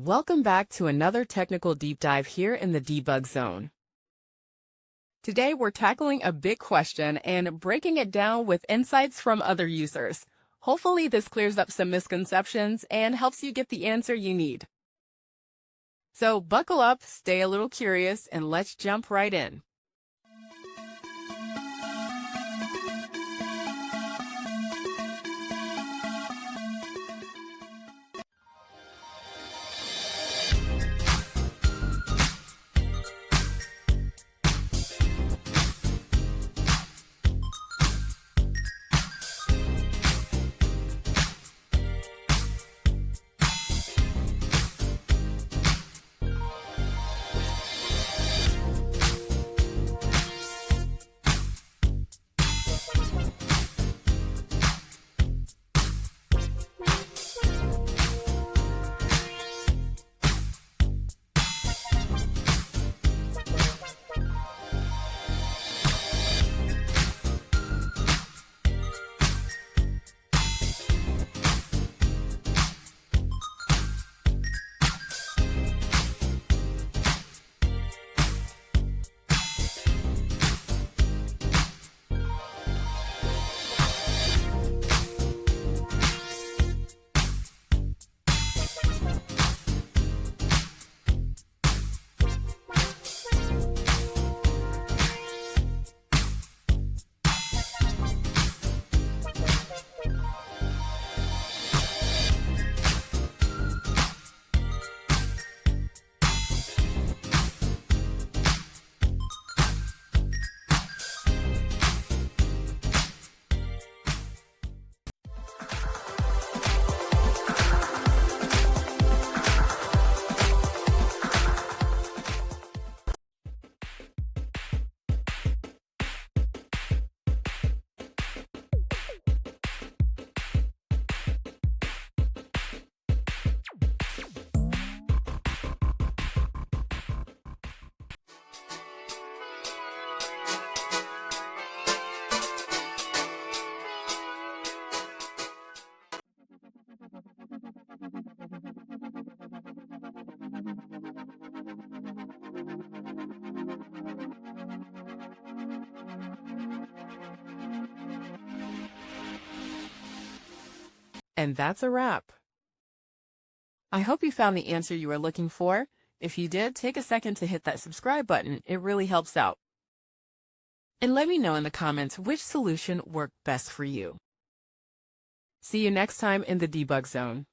Welcome back to another technical deep dive here in the debug zone. Today we're tackling a big question and breaking it down with insights from other users. Hopefully this clears up some misconceptions and helps you get the answer you need. So buckle up, stay a little curious, and let's jump right in. And that's a wrap. I hope you found the answer you were looking for. If you did, take a second to hit that subscribe button. It really helps out. And let me know in the comments which solution worked best for you. See you next time in the debug zone.